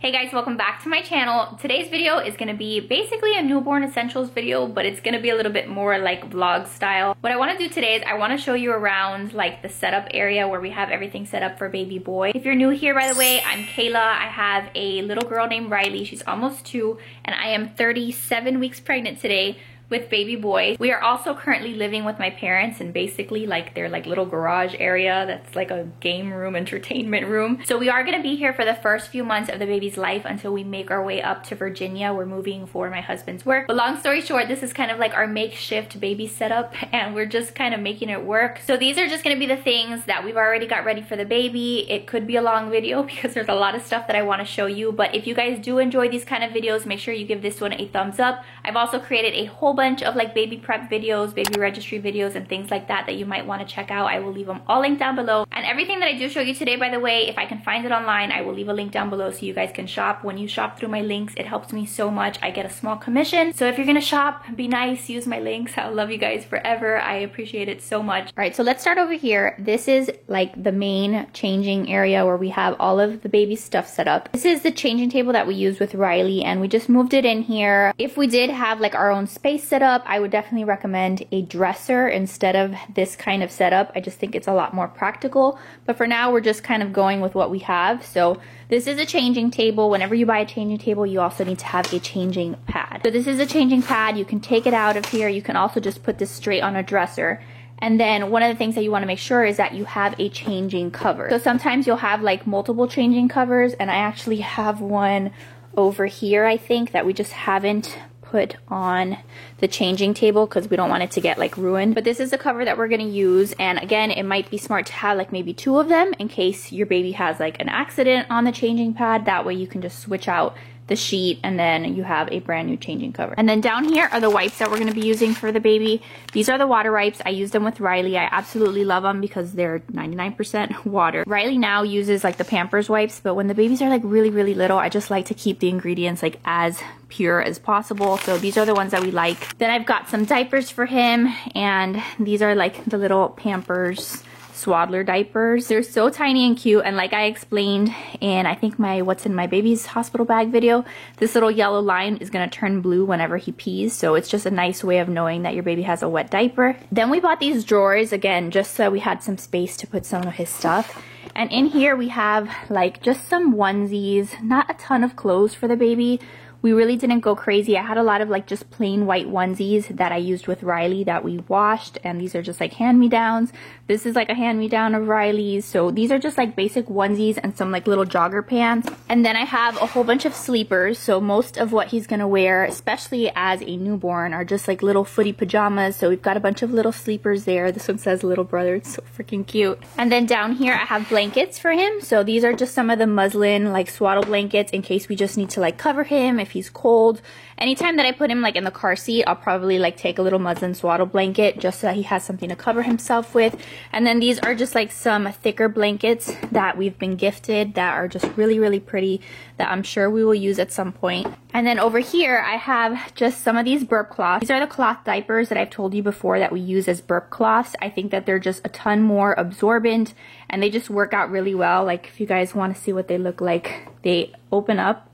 Hey guys, welcome back to my channel. Today's video is gonna be basically a newborn essentials video, but it's gonna be a little bit more like vlog style. What I wanna do today is I wanna show you around like the setup area where we have everything set up for baby boy. If you're new here, by the way, I'm Kayla. I have a little girl named Riley. She's almost 2, and I am 37 weeks pregnant today with baby boy. We are also currently living with my parents in basically like their like little garage area that's like a game room, entertainment room. So we are gonna be here for the first few months of the baby's life until we make our way up to Virginia. We're moving for my husband's work. But long story short, this is kind of like our makeshift baby setup and we're just kind of making it work. So these are just gonna be the things that we've already got ready for the baby. It could be a long video because there's a lot of stuff that I wanna show you. But if you guys do enjoy these kind of videos, make sure you give this one a thumbs up. I've also created a whole bunch of like baby prep videos, baby registry videos, and things like that that you might want to check out. I will leave them all linked down below. And everything that I do show you today, by the way, if I can find it online, I will leave a link down below so you guys can shop. When you shop through my links, it helps me so much. I get a small commission. So if you're gonna shop, be nice, use my links. I'll love you guys forever. I appreciate it so much. All right, so let's start over here. This is like the main changing area where we have all of the baby stuff set up. This is the changing table that we use with Riley, and we just moved it in here. If we did have like our own space set up, I would definitely recommend a dresser instead of this kind of setup. I just think it's a lot more practical. But for now, we're just kind of going with what we have. So this is a changing table. Whenever you buy a changing table, you also need to have a changing pad. So this is a changing pad. You can take it out of here. You can also just put this straight on a dresser. And then one of the things that you want to make sure is that you have a changing cover. So sometimes you'll have like multiple changing covers, and I actually have one over here, I think, that we just haven't put on the changing table because we don't want it to get like ruined. But this is the cover that we're going to use, and again, it might be smart to have like maybe 2 of them in case your baby has like an accident on the changing pad. That way you can just switch out the sheet and then you have a brand new changing cover. And then down here are the wipes that we're going to be using for the baby. These are the water wipes. I use them with Riley. I absolutely love them because they're 99% water. Riley now uses like the Pampers wipes, but when the babies are like really little, I just like to keep the ingredients like as pure as possible. So these are the ones that we like. Then I've got some diapers for him, and these are like the little Pampers Swaddler diapers. They're so tiny and cute, and like I explained in I think my what's in my baby's hospital bag video, this little yellow line is going to turn blue whenever he pees, so it's just a nice way of knowing that your baby has a wet diaper. Then we bought these drawers again just so we had some space to put some of his stuff. And in here we have like just some onesies, not a ton of clothes for the baby. We really didn't go crazy. I had a lot of like just plain white onesies that I used with Riley that we washed, and these are just like hand-me-downs. This is like a hand-me-down of Riley's. So these are just like basic onesies and some like little jogger pants. And then I have a whole bunch of sleepers. So most of what he's gonna wear, especially as a newborn, are just like little footy pajamas. So we've got a bunch of little sleepers there. This one says little brother. It's so freaking cute. And then down here I have blankets for him. So these are just some of the muslin like swaddle blankets in case we just need to like cover him if he's cold. Anytime that I put him like in the car seat, I'll probably like take a little muslin swaddle blanket just so that he has something to cover himself with. And then these are just like some thicker blankets that we've been gifted that are just really pretty, that I'm sure we will use at some point. And then over here I have just some of these burp cloths. These are the cloth diapers that I've told you before that we use as burp cloths. I think that they're just a ton more absorbent and they just work out really well. Like if you guys want to see what they look like, they open up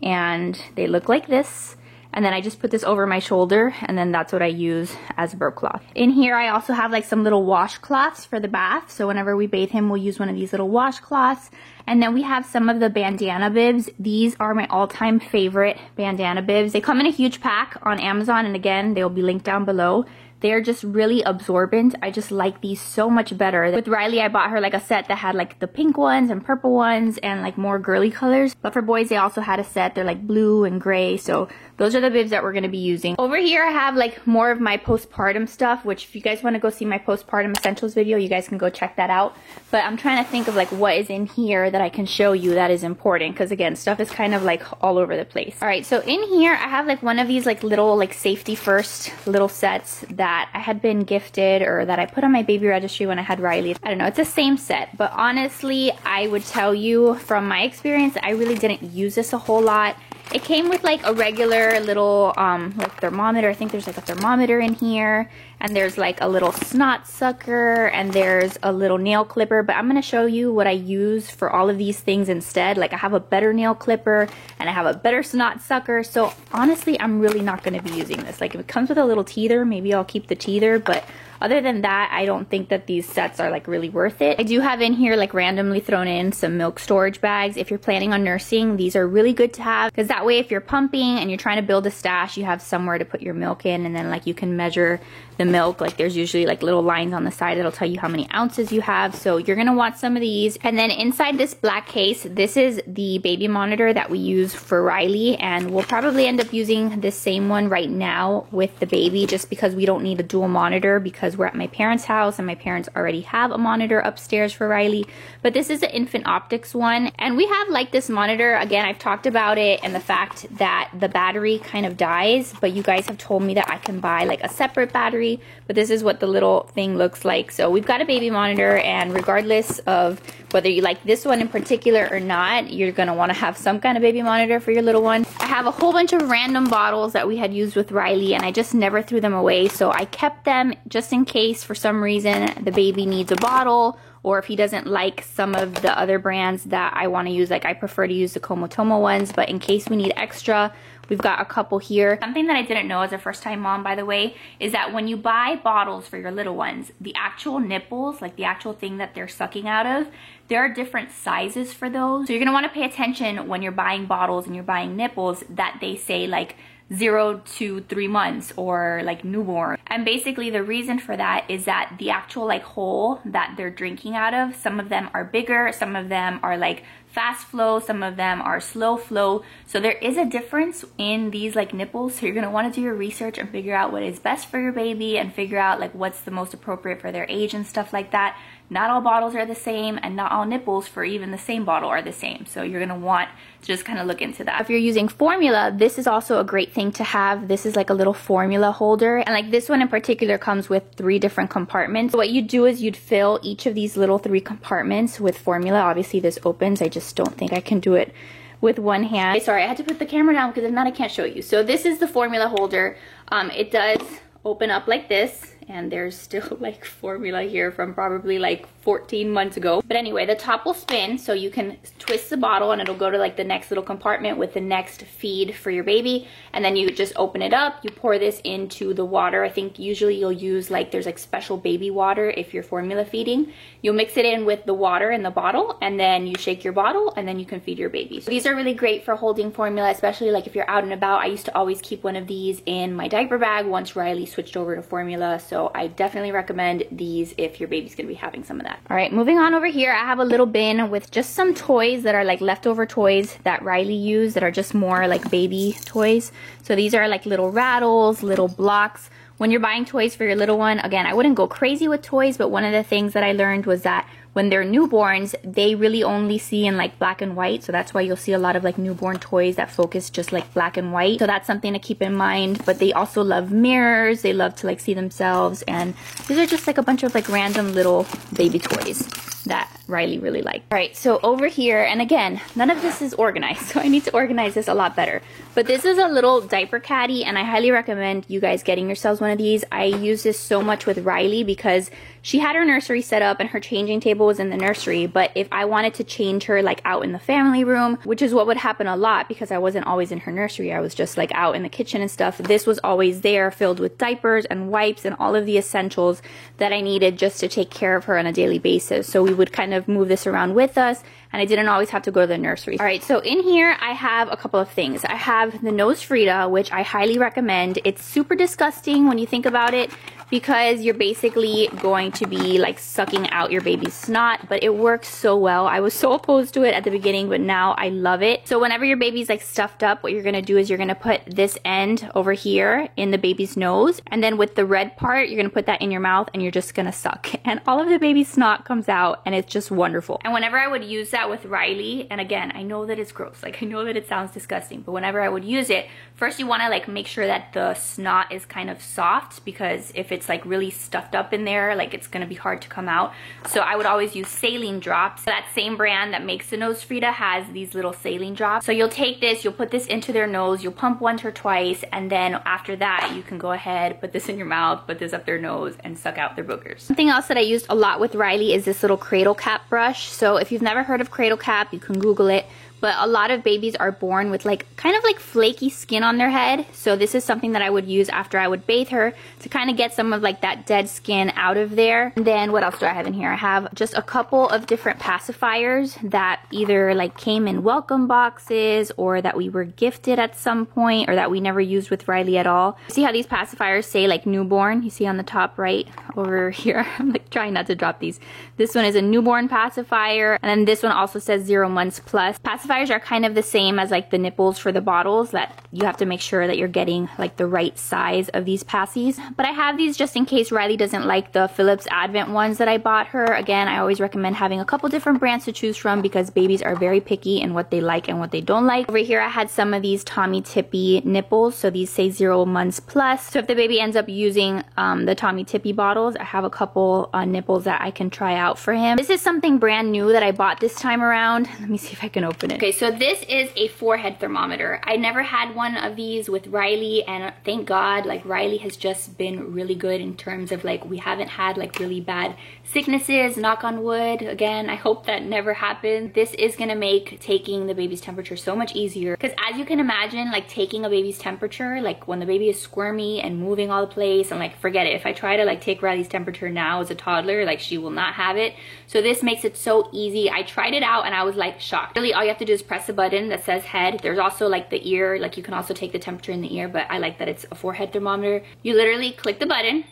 and they look like this. And then I just put this over my shoulder, and then that's what I use as a burp cloth. In here I also have like some little washcloths for the bath. So whenever we bathe him, we'll use one of these little washcloths. And then we have some of the bandana bibs. These are my all-time favorite bandana bibs. They come in a huge pack on Amazon, and again, they'll be linked down below. They're just really absorbent. I just like these so much better. With Riley, I bought her like a set that had like the pink ones and purple ones and like more girly colors. But for boys, they also had a set. They're like blue and gray. So those are the bibs that we're going to be using. Over here, I have like more of my postpartum stuff, which if you guys want to go see my postpartum essentials video, you guys can go check that out. But I'm trying to think of like what is in here that I can show you that is important. Because again, stuff is kind of like all over the place. All right, so in here, I have like one of these like little like safety first little sets that I had been gifted or that I put on my baby registry when I had Riley. I don't know, it's the same set, but honestly, I would tell you from my experience, I really didn't use this a whole lot. It came with like a regular little like thermometer. I think there's like a thermometer in here, and there's like a little snot sucker, and there's a little nail clipper. But I'm gonna show you what I use for all of these things instead. Like I have a better nail clipper and I have a better snot sucker. So honestly, I'm really not gonna be using this. Like if it comes with a little teether, maybe I'll keep the teether, but other than that, I don't think that these sets are like really worth it. I do have in here like randomly thrown in some milk storage bags. If you're planning on nursing, these are really good to have, because that way if you're pumping and you're trying to build a stash, you have somewhere to put your milk in, and then like you can measure the milk. Like there's usually like little lines on the side that'll tell you how many ounces you have. So you're gonna want some of these. And then inside this black case, this is the baby monitor that we use for Riley, and we'll probably end up using this same one right now with the baby, just because we don't need a dual monitor because we're at my parents' house and my parents already have a monitor upstairs for Riley. But this is the Infant Optics one, and we have like this monitor. Again, I've talked about it and the fact that the battery kind of dies, but you guys have told me that I can buy like a separate battery, but this is what the little thing looks like. So we've got a baby monitor, and regardless of whether you like this one in particular or not, you're gonna wanna have some kind of baby monitor for your little one. I have a whole bunch of random bottles that we had used with Riley, and I just never threw them away, so I kept them just in case for some reason the baby needs a bottle, or if he doesn't like some of the other brands that I want to use. Like I prefer to use the Comotomo ones, but in case we need extra, we've got a couple here. Something that I didn't know as a first-time mom, by the way, is that when you buy bottles for your little ones, the actual nipples, like the actual thing that they're sucking out of, there are different sizes for those. So you're gonna wanna pay attention when you're buying bottles and you're buying nipples that they say like 0 to 3 months or like newborn. And basically the reason for that is that the actual like hole that they're drinking out of, some of them are bigger, some of them are like fast flow, some of them are slow flow. So there is a difference in these like nipples. So you're gonna wanna do your research and figure out what is best for your baby and figure out like what's the most appropriate for their age and stuff like that. Not all bottles are the same, and not all nipples for even the same bottle are the same. So you're gonna want to just kind of look into that. If you're using formula, this is also a great thing to have. This is like a little formula holder, and like this one in particular comes with 3 different compartments. So what you do is you'd fill each of these little 3 compartments with formula. Obviously this opens, I just don't think I can do it with one hand. Okay, sorry, I had to put the camera down because if not I can't show you. So this is the formula holder. It does open up like this, and there's still like formula here from probably like 14 months ago. But anyway, the top will spin, so you can twist the bottle and it'll go to like the next little compartment with the next feed for your baby. And then you just open it up, you pour this into the water. I think usually you'll use like, there's like special baby water if you're formula feeding. You'll mix it in with the water in the bottle, and then you shake your bottle, and then you can feed your baby. So these are really great for holding formula, especially like if you're out and about. I used to always keep one of these in my diaper bag once Riley switched over to formula. So I definitely recommend these if your baby's gonna be having some of that. All right, moving on over here, I have a little bin with just some toys that are like leftover toys that Riley used that are just more like baby toys. So these are like little rattles, little blocks. When you're buying toys for your little one, again, I wouldn't go crazy with toys, but one of the things that I learned was that when they're newborns, they really only see in like black and white. So that's why you'll see a lot of like newborn toys that focus just like black and white. So that's something to keep in mind. But they also love mirrors. They love to like see themselves. And these are just like a bunch of like random little baby toys that Riley really liked. All right, so over here, and again, none of this is organized, so I need to organize this a lot better. But this is a little diaper caddy, and I highly recommend you guys getting yourselves one of these. I use this so much with Riley because she had her nursery set up and her changing table was in the nursery, but if I wanted to change her like out in the family room, which is what would happen a lot because I wasn't always in her nursery, I was just like out in the kitchen and stuff, this was always there filled with diapers and wipes and all of the essentials that I needed just to take care of her on a daily basis. So we would kind of move this around with us, and I didn't always have to go to the nursery. All right, so in here I have a couple of things. I have the Nose Frida, which I highly recommend. It's super disgusting when you think about it because you're basically going to be like sucking out your baby's snot, but it works so well. I was so opposed to it at the beginning, but now I love it. So whenever your baby's like stuffed up, what you're gonna do is you're gonna put this end over here in the baby's nose, and then with the red part, you're gonna put that in your mouth and you're just gonna suck. And all of the baby's snot comes out and it's just wonderful. And whenever I would use that with Riley, and again, I know that it's gross, like I know that it sounds disgusting, but whenever I would use it, first you wanna like make sure that the snot is kind of soft, because if it's like really stuffed up in there, like it's gonna be hard to come out. So I would always use saline drops. That same brand that makes the nose Frida has these little saline drops. So you'll take this, you'll put this into their nose, you'll pump once or twice, and then after that you can go ahead, put this in your mouth, put this up their nose, and suck out their boogers. Something else that I used a lot with Riley is this little cradle cap brush. So if you've never heard of cradle cap, you can Google it. But a lot of babies are born with like kind of like flaky skin on their head. So this is something that I would use after I would bathe her to kind of get some of like that dead skin out of there. And then what else do I have in here? I have just a couple of different pacifiers that either like came in welcome boxes or that we were gifted at some point or that we never used with Riley at all. See how these pacifiers say like newborn? You see on the top right over here. I'm like trying not to drop these. This one is a newborn pacifier, and then this one also says 0 months plus. Pacifiers are kind of the same as like the nipples for the bottles, that you have to make sure that you're getting like the right size of these passies. But I have these just in case Riley doesn't like the Philips Advent ones that I bought her. Again, I always recommend having a couple different brands to choose from because babies are very picky in what they like and what they don't like. Over here I had some of these Tommee Tippee nipples, so these say 0 months plus. So if the baby ends up using the Tommee Tippee bottles, I have a couple nipples that I can try out for him. This is something brand new that I bought this time around. Let me see if I can open it. Okay, so this is a forehead thermometer. I never had one of these with Riley, and thank God, like Riley has just been really good in terms of like we haven't had like really bad sicknesses, knock on wood. Again, I hope that never happens. This is gonna make taking the baby's temperature so much easier, because as you can imagine, like taking a baby's temperature, like when the baby is squirmy and moving all the place, and like forget it, if I try to like take Riley's temperature now as a toddler, like she will not have it. So this makes it so easy. I tried it out and I was like shocked. Really all you have to do is press a button that says head. There's also like the ear, like you can also take the temperature in the ear, but I like that it's a forehead thermometer. You literally click the button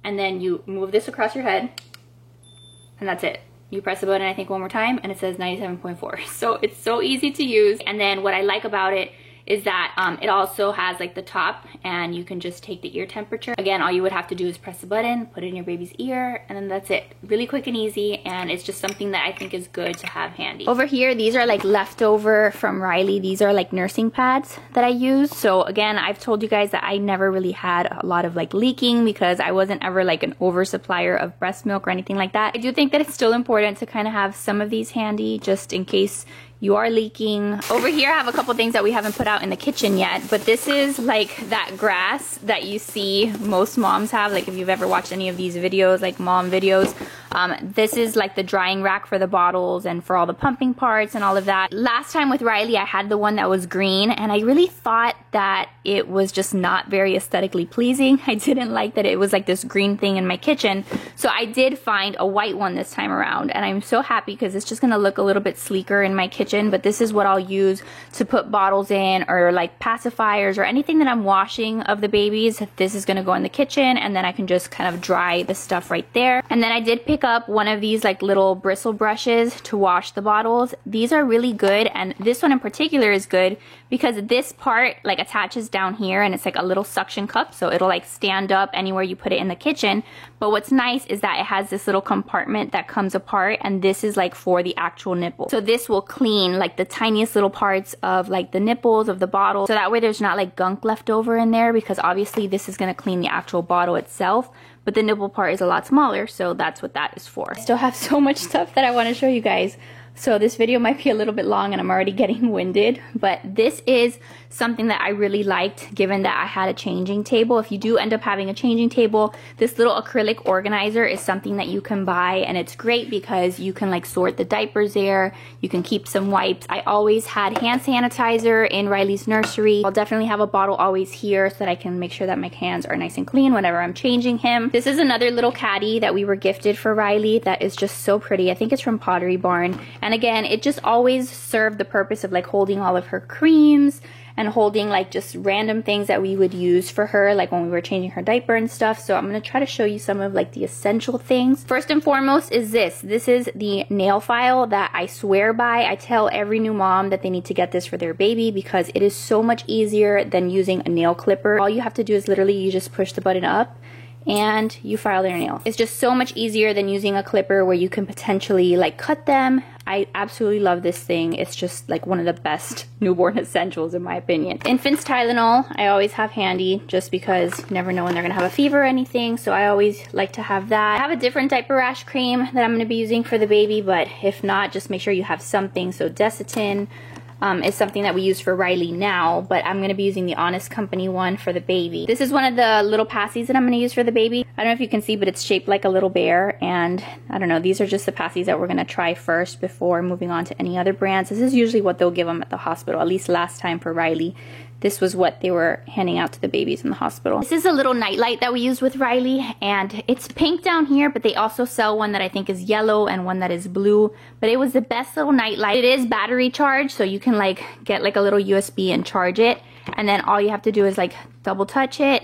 and then you move this across your head, and that's it. You press the button, I think one more time, and it says 97.4. So it's so easy to use. And then what I like about it is that it also has like the top, and you can just take the ear temperature. Again, all you would have to do is press the button, put it in your baby's ear, and then that's it. Really quick and easy, and it's just something that I think is good to have handy. Over here, these are like leftover from Riley. These are like nursing pads that I use. So again, I've told you guys that I never really had a lot of like leaking because I wasn't ever like an oversupplier of breast milk or anything like that. I do think that it's still important to kind of have some of these handy just in case you are leaking. Over here I have a couple things that we haven't put out in the kitchen yet, but this is like that grass that you see most moms have. Like if you've ever watched any of these videos, like mom videos, this is like the drying rack for the bottles and for all the pumping parts and all of that. Last time with Riley I had the one that was green, and I really thought that it was just not very aesthetically pleasing. I didn't like that it was like this green thing in my kitchen, so I did find a white one this time around, and I'm so happy because it's just gonna look a little bit sleeker in my kitchen. But this is what I'll use to put bottles in, or like pacifiers or anything that I'm washing of the babies. This is gonna go in the kitchen, and then I can just kind of dry the stuff right there. And then I did pick up one of these like little bristle brushes to wash the bottles. These are really good, and this one in particular is good because this part like attaches down here, and it's like a little suction cup, so it'll like stand up anywhere you put it in the kitchen. But what's nice is that it has this little compartment that comes apart, and this is like for the actual nipple. So this will clean like the tiniest little parts of like the nipples of the bottle, so that way there's not like gunk left over in there, because obviously this is going to clean the actual bottle itself, but the nipple part is a lot smaller, so that's what that is for. I still have so much stuff that I want to show you guys. So this video might be a little bit long and I'm already getting winded, but this is something that I really liked given that I had a changing table. If you do end up having a changing table, this little acrylic organizer is something that you can buy, and it's great because you can like sort the diapers there, you can keep some wipes. I always had hand sanitizer in Riley's nursery. I'll definitely have a bottle always here so that I can make sure that my hands are nice and clean whenever I'm changing him. This is another little caddy that we were gifted for Riley that is just so pretty. I think it's from Pottery Barn. And again, it just always served the purpose of like holding all of her creams and holding like just random things that we would use for her, like when we were changing her diaper and stuff. So I'm gonna try to show you some of like the essential things. First and foremost is this. This is the nail file that I swear by. I tell every new mom that they need to get this for their baby because it is so much easier than using a nail clipper. All you have to do is literally you just push the button up, and you file their nails. It's just so much easier than using a clipper where you can potentially like cut them. I absolutely love this thing. It's just like one of the best newborn essentials in my opinion. Infant's Tylenol, I always have handy just because you never know when they're gonna have a fever or anything, so I always like to have that. I have a different diaper rash cream that I'm gonna be using for the baby, but if not, just make sure you have something. So Desitin is something that we use for Riley now, but I'm gonna be using the Honest Company one for the baby. This is one of the little passies that I'm gonna use for the baby. I don't know if you can see, but it's shaped like a little bear, and I don't know, these are just the passies that we're gonna try first before moving on to any other brands. This is usually what they'll give them at the hospital, at least last time for Riley. This was what they were handing out to the babies in the hospital. This is a little nightlight that we use with Riley, and it's pink down here, but they also sell one that I think is yellow and one that is blue. But it was the best little nightlight. It is battery charged, so you can like get like a little USB and charge it. And then all you have to do is like double touch it,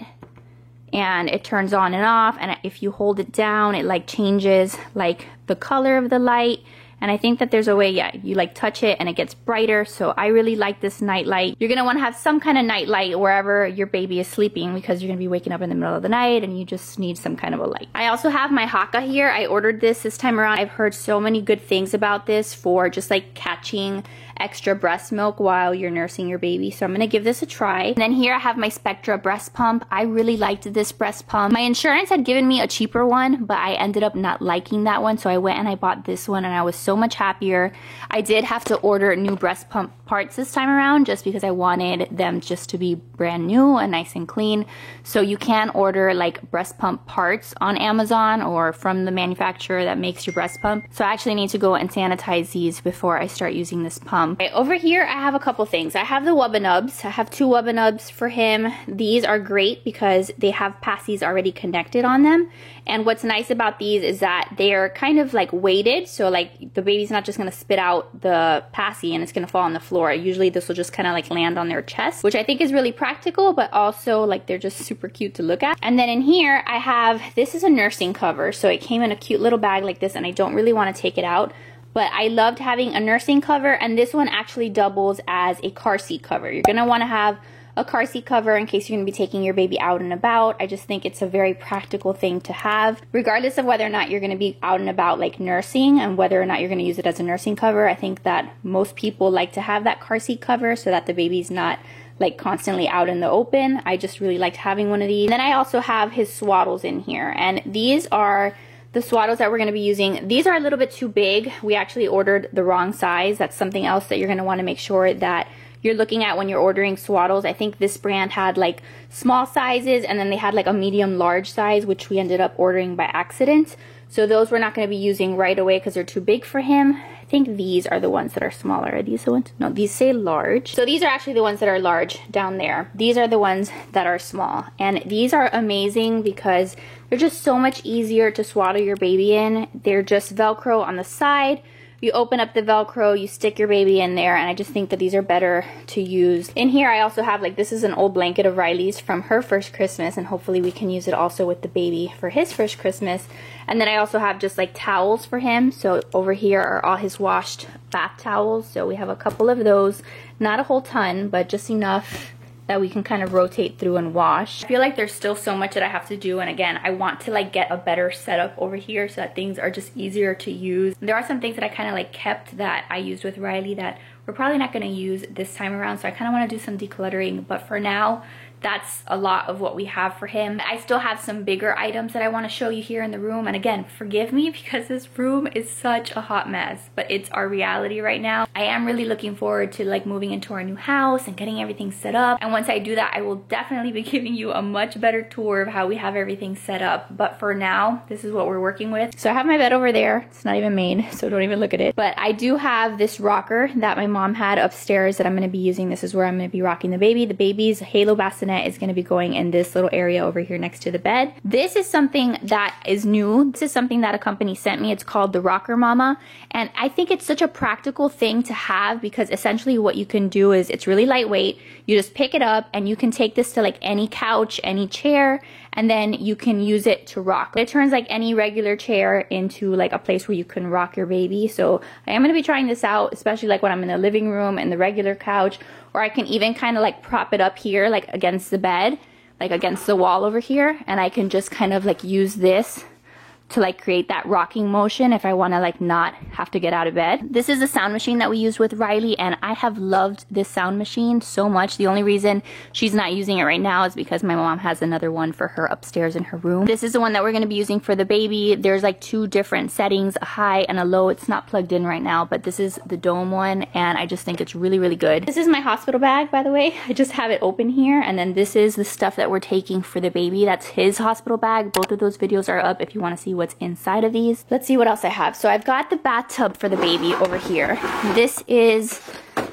and it turns on and off. And if you hold it down, it like changes like the color of the light. And I think that there's a way, yeah, you like touch it and it gets brighter. So I really like this night light. You're gonna wanna have some kind of night light wherever your baby is sleeping, because you're gonna be waking up in the middle of the night and you just need some kind of a light. I also have my Haakaa here. I ordered this time around. I've heard so many good things about this for just like catching extra breast milk while you're nursing your baby. So I'm gonna give this a try. And then here I have my Spectra breast pump. I really liked this breast pump. My insurance had given me a cheaper one, but I ended up not liking that one. So I went and I bought this one, and I was so much happier. I did have to order new breast pump parts this time around just because I wanted them just to be brand new and nice and clean. So you can order like breast pump parts on Amazon or from the manufacturer that makes your breast pump. So I actually need to go and sanitize these before I start using this pump. Okay, over here I have a couple things. I have the Wubba Nubs. I have 2 Wubba Nubs for him. These are great because they have passies already connected on them. And what's nice about these is that they're kind of like weighted, so like the baby's not just gonna spit out the passy and it's gonna fall on the floor. Usually this will just kind of like land on their chest, which I think is really practical, but also like they're just super cute to look at. And then in here I have, this is a nursing cover, so it came in a cute little bag like this, and I don't really want to take it out. But I loved having a nursing cover, and this one actually doubles as a car seat cover. You're gonna wanna have a car seat cover in case you're gonna be taking your baby out and about. I just think it's a very practical thing to have, regardless of whether or not you're gonna be out and about like nursing and whether or not you're gonna use it as a nursing cover. I think that most people like to have that car seat cover so that the baby's not like constantly out in the open. I just really liked having one of these. And then I also have his swaddles in here, and these are the swaddles that we're going to be using. These are a little bit too big. We actually ordered the wrong size. That's something else that you're going to want to make sure that you're looking at when you're ordering swaddles. I think this brand had like small sizes, and then they had like a medium large size, which we ended up ordering by accident. So those we're not going to be using right away because they're too big for him. I think these are the ones that are smaller. Are these the ones? No, these say large. So these are actually the ones that are large down there. These are the ones that are small. And these are amazing because they're just so much easier to swaddle your baby in. They're just Velcro on the side. You open up the Velcro, you stick your baby in there, and I just think that these are better to use. In here I also have, like, this is an old blanket of Riley's from her first Christmas, and hopefully we can use it also with the baby for his first Christmas. And then I also have just like towels for him. So over here are all his washed bath towels. So we have a couple of those, not a whole ton, but just enough that we can kind of rotate through and wash. I feel like there's still so much that I have to do, and again, I want to like get a better setup over here so that things are just easier to use. There are some things that I kind of like kept that I used with Riley that we're probably not going to use this time around, so I kind of want to do some decluttering, but for now, that's a lot of what we have for him. I still have some bigger items that I want to show you here in the room, and again, forgive me because this room is such a hot mess, but it's our reality right now. I am really looking forward to like moving into our new house and getting everything set up, and once I do that, I will definitely be giving you a much better tour of how we have everything set up. But for now, this is what we're working with. So I have my bed over there. It's not even made, so don't even look at it. But I do have this rocker that my mom had upstairs that I'm going to be using. This is where I'm going to be rocking the baby. The baby's Halo bassinet is going to be going in this little area over here next to the bed. This is something that is new. This is something that a company sent me. It's called the Rocker Mama, and I think it's such a practical thing to have because essentially what you can do is it's really lightweight. You just pick it up and you can take this to like any couch, any chair, and then you can use it to rock. It turns like any regular chair into like a place where you can rock your baby. So I am going to be trying this out, especially like when I'm in the living room and the regular couch, or I can even kind of like prop it up here like against the bed. like against the wall over here, and I can just kind of like use this to like create that rocking motion if I want to like not have to get out of bed. This is a sound machine that we used with Riley, and I have loved this sound machine so much. The only reason she's not using it right now is because my mom has another one for her upstairs in her room. This is the one that we're going to be using for the baby. There's like 2 different settings, a high and a low. It's not plugged in right now, but this is the dome one, and I just think it's really, really good. This is my hospital bag, by the way. I just have it open here, and then this is the stuff that we're taking for the baby. That's his hospital bag. Both of those videos are up if you want to see what's inside of these. Let's see what else I have. So I've got the bathtub for the baby over here. This is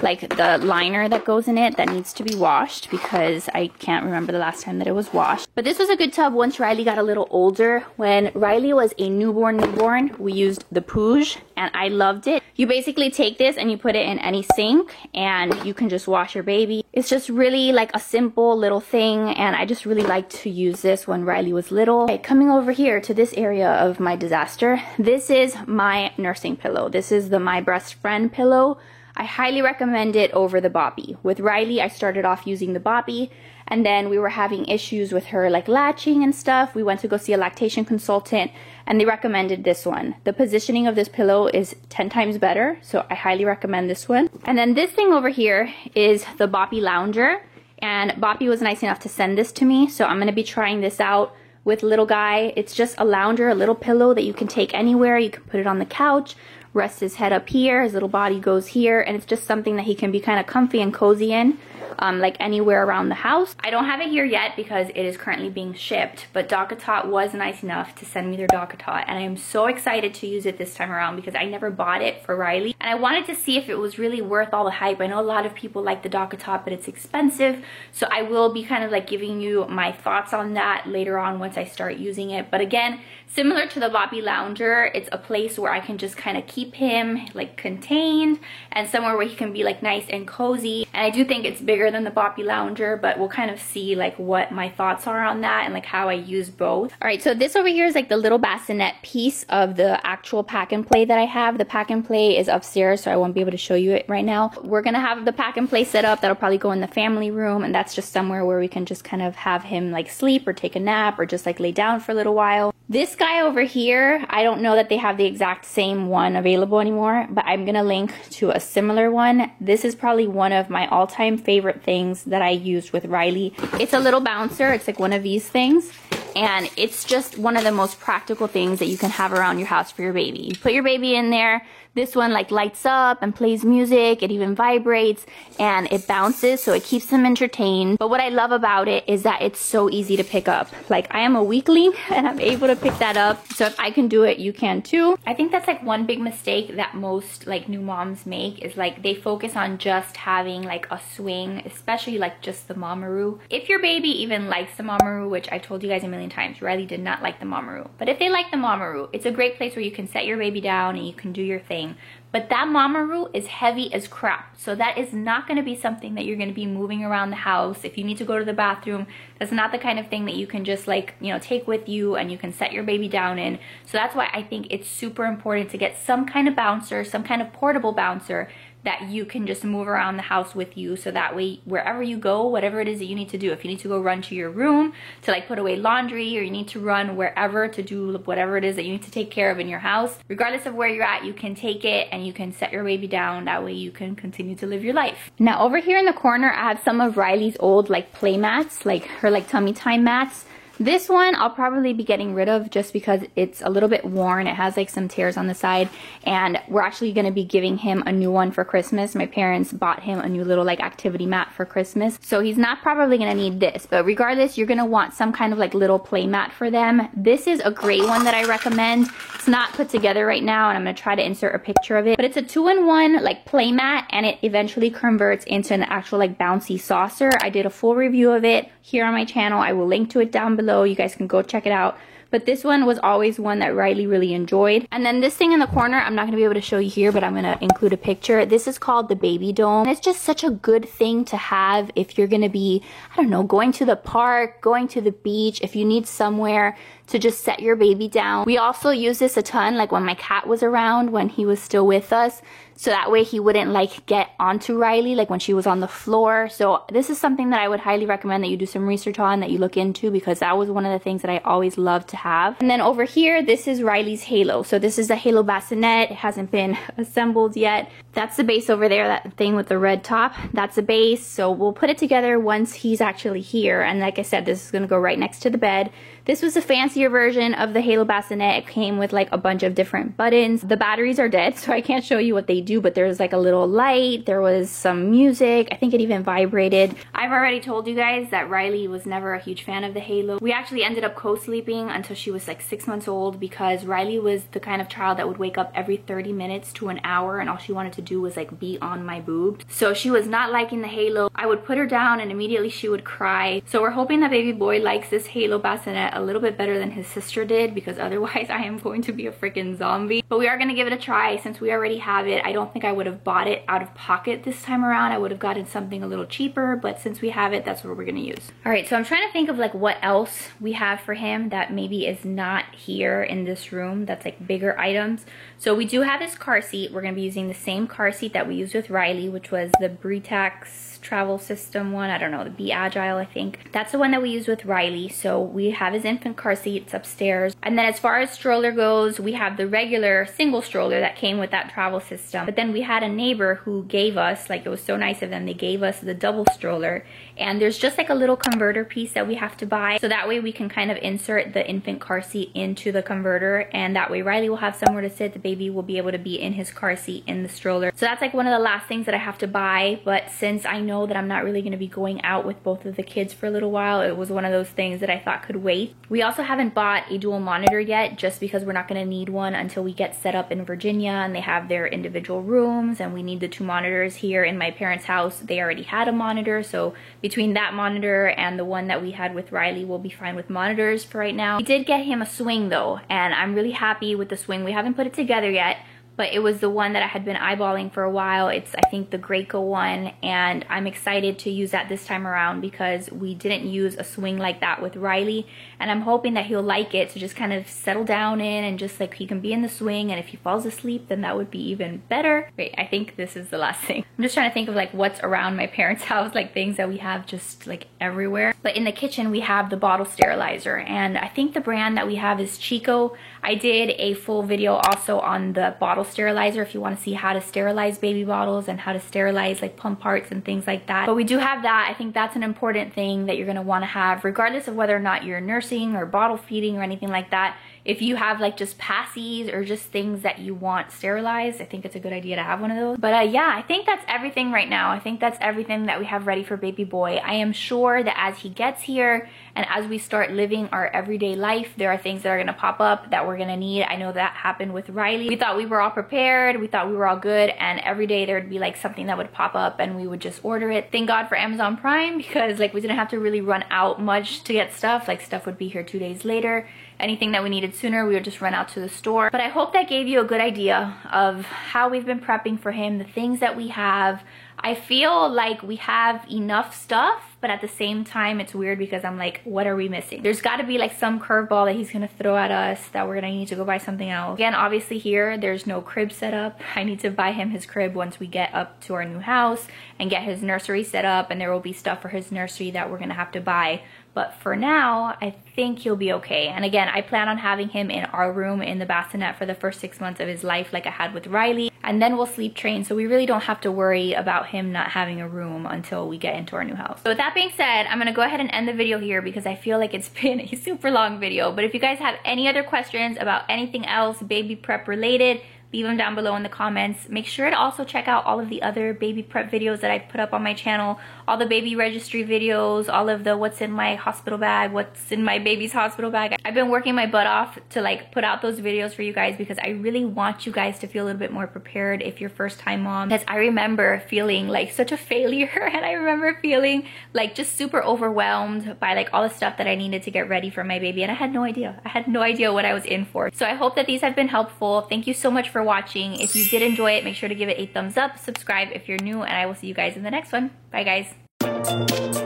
like the liner that goes in it that needs to be washed because I can't remember the last time that it was washed. But this was a good tub once Riley got a little older. When Riley was a newborn, we used the Puj, and I loved it. You basically take this and you put it in any sink and you can just wash your baby. It's just really like a simple little thing, and I just really liked to use this when Riley was little. Okay, coming over here to this area of my disaster, this is my nursing pillow. This is the My Breast Friend pillow. I highly recommend it over the Boppy. With Riley, I started off using the Boppy, and then we were having issues with her like latching and stuff. We went to go see a lactation consultant, and they recommended this one. The positioning of this pillow is 10 times better, so I highly recommend this one. And then this thing over here is the Boppy Lounger, and Boppy was nice enough to send this to me, so I'm gonna be trying this out with little guy. It's just a lounger, a little pillow that you can take anywhere. You can put it on the couch, rest his head up here, his little body goes here, and it's just something that he can be kind of comfy and cozy in, like anywhere around the house. I don't have it here yet because it is currently being shipped, but DockATot was nice enough to send me their DockATot, and I am so excited to use it this time around because I never bought it for Riley, and I wanted to see if it was really worth all the hype. I know a lot of people like the DockATot, but it's expensive, so I will be kind of like giving you my thoughts on that later on once I start using it. But again, similar to the Boppy Lounger, it's a place where I can just kind of keep him like contained and somewhere where he can be like nice and cozy. And I do think it's bigger than the Boppy Lounger, but we'll kind of see like what my thoughts are on that and like how I use both. All right, so this over here is like the little bassinet piece of the actual pack and play that I have. The pack and play is upstairs, so I won't be able to show you it right now. We're gonna have the pack and play set up. That'll probably go in the family room, and that's just somewhere where we can just kind of have him like sleep or take a nap or just like lay down for a little while. This guy over here, I don't know that they have the exact same one available anymore, but I'm gonna link to a similar one. This is probably one of my all-time favorite things that I used with Riley. It's a little bouncer. It's like one of these things, and it's just one of the most practical things that you can have around your house for your baby. You put your baby in there. This one like lights up and plays music. It even vibrates and it bounces, so it keeps them entertained. But what I love about it is that it's so easy to pick up. Like, I am a weakling and I'm able to pick that up. So if I can do it, you can too. I think that's like one big mistake that most like new moms make is like they focus on just having like a swing, especially like just the Mamaroo. If your baby even likes the Mamaroo, which I told you guys a million times, Riley did not like the Mamaroo. But if they like the Mamaroo, it's a great place where you can set your baby down and you can do your thing. But that Mamaroo is heavy as crap, so that is not going to be something that you're going to be moving around the house. If you need to go to the bathroom, that's not the kind of thing that you can just like, you know, take with you and you can set your baby down in. So that's why I think it's super important to get some kind of bouncer, some kind of portable bouncer that you can just move around the house with you, so that way wherever you go, whatever it is that you need to do, if you need to go run to your room to like put away laundry, or you need to run wherever to do whatever it is that you need to take care of in your house, regardless of where you're at, you can take it and you can set your baby down. That way you can continue to live your life. Now over here in the corner, I have some of Riley's old like play mats, like her like tummy time mats. This one I'll probably be getting rid of just because it's a little bit worn. It has like some tears on the side, and we're actually going to be giving him a new one for Christmas. My parents bought him a new little like activity mat for Christmas, so he's not probably going to need this, but regardless, you're going to want some kind of like little play mat for them. This is a great one that I recommend. It's not put together right now, and I'm going to try to insert a picture of it, but it's a 2-in-1 like play mat, and it eventually converts into an actual like bouncy saucer. I did a full review of it here on my channel. I will link to it down below. You guys can go check it out. But this one was always one that Riley really enjoyed. And then this thing in the corner, I'm not going to be able to show you here, but I'm going to include a picture. This is called the Baby Dome. It's just such a good thing to have if you're going to be, I don't know, going to the park, going to the beach, if you need somewhere to just set your baby down. We also use this a ton, like when my cat was around, when he was still with us, so that way he wouldn't like get onto Riley like when she was on the floor. So this is something that I would highly recommend that you do some research on, that you look into, because that was one of the things that I always loved to have. And then over here, this is Riley's halo. So this is the halo bassinet. It hasn't been assembled yet. That's the base over there, that thing with the red top. That's the base. So we'll put it together once he's actually here. And like I said, this is gonna go right next to the bed. This was a fancier version of the halo bassinet. It came with like a bunch of different buttons. The batteries are dead, so I can't show you what they do, but there's like a little light, there was some music, I think it even vibrated. I've already told you guys that Riley was never a huge fan of the halo. We actually ended up co-sleeping until she was like 6 months old, because Riley was the kind of child that would wake up every 30 minutes to an hour, and all she wanted to do was like be on my boobs. So she was not liking the halo. I would put her down and immediately she would cry. So we're hoping that baby boy likes this halo bassinet a little bit better than his sister did, because otherwise I am going to be a freaking zombie. But we are going to give it a try since we already have it. I don't think I would have bought it out of pocket this time around. I would have gotten something a little cheaper, but since we have it, that's what we're going to use. All right, so I'm trying to think of like what else we have for him that maybe is not here in this room, that's like bigger items. So we do have his car seat. We're going to be using the same car seat that we used with Riley, which was the Britax travel system one. I don't know, the Be Agile, I think. That's the one that we use with Riley. So we have his infant car seat. It's upstairs. And then as far as stroller goes, we have the regular single stroller that came with that travel system. But then we had a neighbor who gave us, like, it was so nice of them, they gave us the double stroller. And there's just like a little converter piece that we have to buy. So that way we can kind of insert the infant car seat into the converter. And that way Riley will have somewhere to sit. The baby will be able to be in his car seat in the stroller. So that's like one of the last things that I have to buy. But since I know that I'm not really going to be going out with both of the kids for a little while, it was one of those things that I thought could wait. We also haven't bought a dual monitor yet, just because we're not going to need one until we get set up in Virginia and they have their individual rooms, and we need the 2 monitors. Here in my parents' house, they already had a monitor, so between that monitor and the one that we had with Riley, we'll be fine with monitors for right now. We did get him a swing though, and I'm really happy with the swing. We haven't put it together yet, but it was the one that I had been eyeballing for a while. It's, I think, the Graco one, and I'm excited to use that this time around because we didn't use a swing like that with Riley, and I'm hoping that he'll like it to just kind of settle down in, and just like he can be in the swing, and if he falls asleep, then that would be even better. Wait, I think this is the last thing. I'm just trying to think of like what's around my parents' house, like things that we have just like everywhere. But in the kitchen, we have the bottle sterilizer, and I think the brand that we have is Chico. I did a full video also on the bottle sterilizer if you want to see how to sterilize baby bottles and how to sterilize like pump parts and things like that. But we do have that. I think that's an important thing that you're going to want to have regardless of whether or not you're nursing or bottle feeding or anything like that. If you have like just passies or just things that you want sterilized, I think it's a good idea to have one of those. But yeah, I think that's everything right now. I think that's everything that we have ready for baby boy. I am sure that as he gets here and as we start living our everyday life, there are things that are going to pop up that we're going to need. I know that happened with Riley. We thought we were all prepared. We thought we were all good. And every day there would be like something that would pop up and we would just order it. Thank God for Amazon Prime, because like we didn't have to really run out much to get stuff. Like stuff would be here 2 days later. Anything that we needed sooner, we would just run out to the store. But I hope that gave you a good idea of how we've been prepping for him, the things that we have. I feel like we have enough stuff, but at the same time, it's weird because I'm like, what are we missing? There's got to be like some curveball that he's going to throw at us that we're going to need to go buy something else. Again, obviously here, there's no crib set up. I need to buy him his crib once we get up to our new house and get his nursery set up, and there will be stuff for his nursery that we're going to have to buy. But for now, I think he'll be okay. And again, I plan on having him in our room in the bassinet for the first 6 months of his life like I had with Riley. And then we'll sleep train, so we really don't have to worry about him not having a room until we get into our new house. So with that being said, I'm gonna go ahead and end the video here because I feel like it's been a super long video. But if you guys have any other questions about anything else baby prep related, leave them down below in the comments. Make sure to also check out all of the other baby prep videos that I put up on my channel, all the baby registry videos, all of the what's in my hospital bag, what's in my baby's hospital bag. I've been working my butt off to like put out those videos for you guys because I really want you guys to feel a little bit more prepared if you're first time mom. Because I remember feeling like such a failure, and I remember feeling like just super overwhelmed by like all the stuff that I needed to get ready for my baby, and I had no idea. I had no idea what I was in for. So I hope that these have been helpful. Thank you so much for watching. If you did enjoy it, make sure to give it a thumbs up, subscribe if you're new, and I will see you guys in the next one. Bye guys.